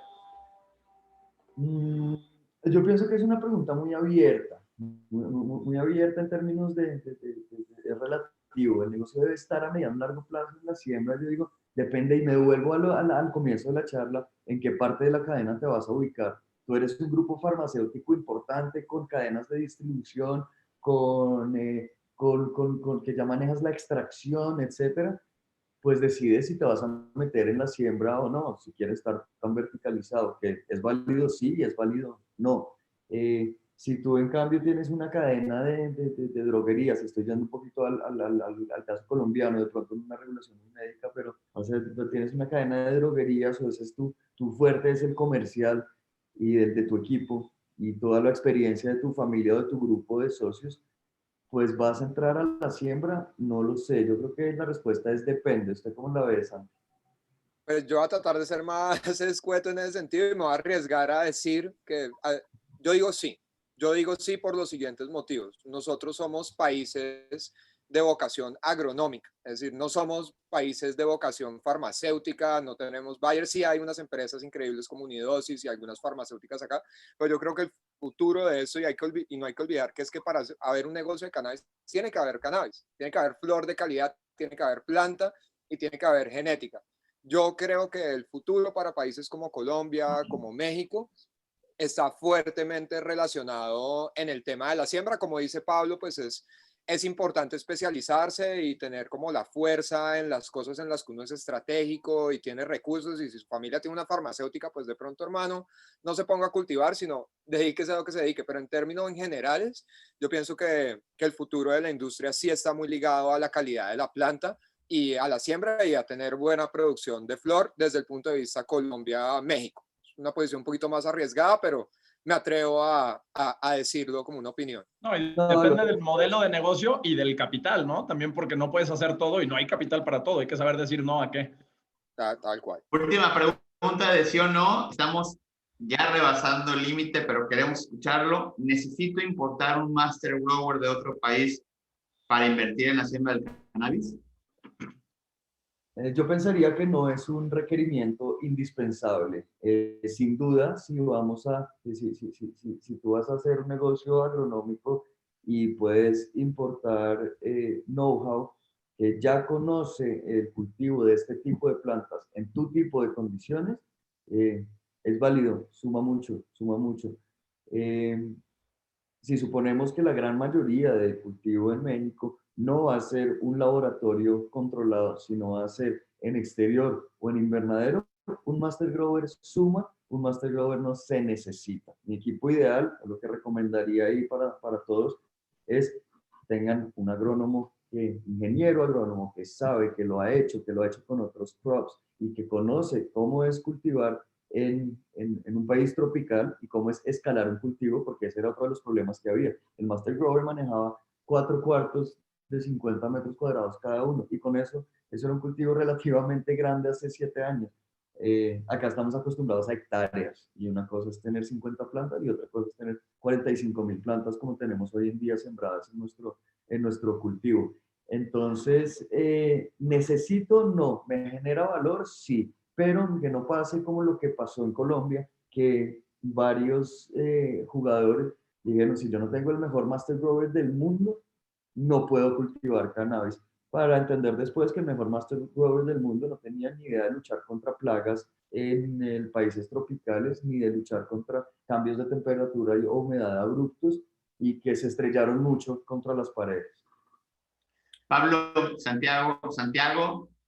Yo pienso que es una pregunta muy abierta, muy abierta en términos de relativo. El negocio debe estar a mediano o largo plazo en la siembra. Yo digo, depende, y me devuelvo al comienzo de la charla, en qué parte de la cadena te vas a ubicar. Tú eres un grupo farmacéutico importante con cadenas de distribución, con que ya manejas la extracción, etcétera, pues decides si te vas a meter en la siembra o no, si quieres estar tan verticalizado, que es válido sí y es válido no. Si tú en cambio tienes una cadena de droguerías, estoy yendo un poquito al caso colombiano, de pronto en una regulación médica, pero o sea, tienes una cadena de droguerías o ese es tu fuerte es el comercial y de tu equipo y toda la experiencia de tu familia o de tu grupo de socios, pues vas a entrar a la siembra, no lo sé. Yo creo que la respuesta es depende. ¿Usted cómo la ve, Santi? Pues yo voy a tratar de ser más escueto en ese sentido y me voy a arriesgar a decir que yo digo sí. Yo digo sí por los siguientes motivos. Nosotros somos países de vocación agronómica, es decir, no somos países de vocación farmacéutica, no tenemos Bayer, sí hay unas empresas increíbles como Unidosis y algunas farmacéuticas acá, pero yo creo que el futuro de eso, y no hay que olvidar que es que para haber un negocio de cannabis, tiene que haber cannabis, tiene que haber flor de calidad, tiene que haber planta y tiene que haber genética. Yo creo que el futuro para países como Colombia, como México, está fuertemente relacionado en el tema de la siembra. Como dice Pablo, pues es importante especializarse y tener como la fuerza en las cosas en las que uno es estratégico y tiene recursos, y si su familia tiene una farmacéutica, pues de pronto, hermano, no se ponga a cultivar, sino dedíquese a lo que se dedique. Pero en términos en generales, yo pienso que el futuro de la industria sí está muy ligado a la calidad de la planta y a la siembra y a tener buena producción de flor desde el punto de vista Colombia-México. Es una posición un poquito más arriesgada, pero me atrevo a decirlo como una opinión. No, y depende del modelo de negocio y del capital, ¿no? También porque no puedes hacer todo y no hay capital para todo. Hay que saber decir no a qué. Tal cual. Última pregunta de sí o no. Estamos ya rebasando el límite, pero queremos escucharlo. ¿Necesito importar un master grower de otro país para invertir en la siembra del cannabis? Yo pensaría que no es un requerimiento indispensable. Sin duda, si tú vas a hacer un negocio agronómico y puedes importar know-how que ya conoce el cultivo de este tipo de plantas en tu tipo de condiciones, es válido, suma mucho, suma mucho. Si suponemos que la gran mayoría del cultivo en México no va a ser un laboratorio controlado, sino va a ser en exterior o en invernadero, un master grower suma, un master grower no se necesita. Mi equipo ideal, lo que recomendaría ahí para todos, es tengan un agrónomo ingeniero agrónomo que sabe, que lo ha hecho con otros crops y que conoce cómo es cultivar en un país tropical y cómo es escalar un cultivo, porque ese era otro de los problemas que había. El Master Grower manejaba 4 cuartos de 50 metros cuadrados cada uno, y con eso era un cultivo relativamente grande hace 7 años. Acá estamos acostumbrados a hectáreas, y una cosa es tener 50 plantas y otra cosa es tener 45.000 plantas como tenemos hoy en día sembradas en nuestro cultivo. Entonces, ¿necesito? No. ¿Me genera valor? Sí, pero que no pase como lo que pasó en Colombia, que varios jugadores dijeron, si yo no tengo el mejor Master Grower del mundo, no puedo cultivar cannabis. Para entender después que el mejor Master Grower del mundo no tenía ni idea de luchar contra plagas en países tropicales, ni de luchar contra cambios de temperatura o humedad abruptos, y que se estrellaron mucho contra las paredes. Pablo, Santiago,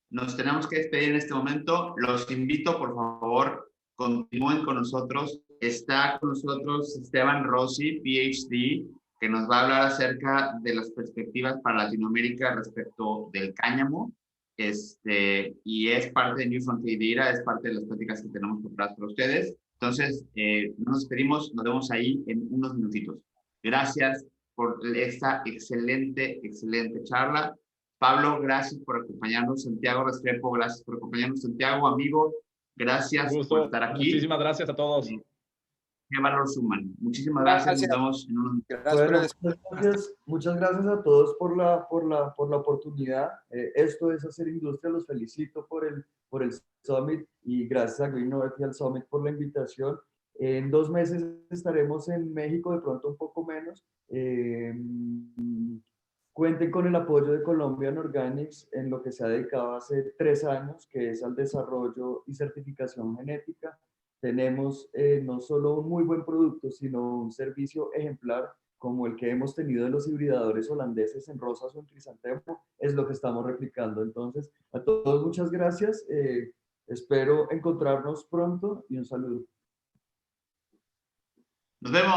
nos tenemos que despedir en este momento. Los invito, por favor, continúen con nosotros. Está con nosotros Esteban Rossi, PhD, que nos va a hablar acerca de las perspectivas para Latinoamérica respecto del cáñamo. Y es parte de New Frontier IRA, es parte de las pláticas que tenemos preparadas para ustedes. Entonces, nos despedimos, nos vemos ahí en unos minutitos. Gracias por esta excelente charla. Pablo, gracias por acompañarnos. Santiago Restrepo, gracias por acompañarnos. Santiago, amigo, gracias por estar aquí. Muchísimas gracias a todos. Qué valor suman. Muchísimas gracias. Nos vemos en unos... Muchas gracias a todos por la oportunidad. Esto es hacer industria. Los felicito por el Summit, y gracias a Green North y al Summit por la invitación. En 2 meses estaremos en México, de pronto un poco menos. Cuenten con el apoyo de Colombian Organics en lo que se ha dedicado hace 3 años, que es al desarrollo y certificación genética. Tenemos no solo un muy buen producto, sino un servicio ejemplar como el que hemos tenido de los hibridadores holandeses en rosas o en crisantemo. Es lo que estamos replicando. Entonces, a todos muchas gracias. Espero encontrarnos pronto, y un saludo. Nos vemos.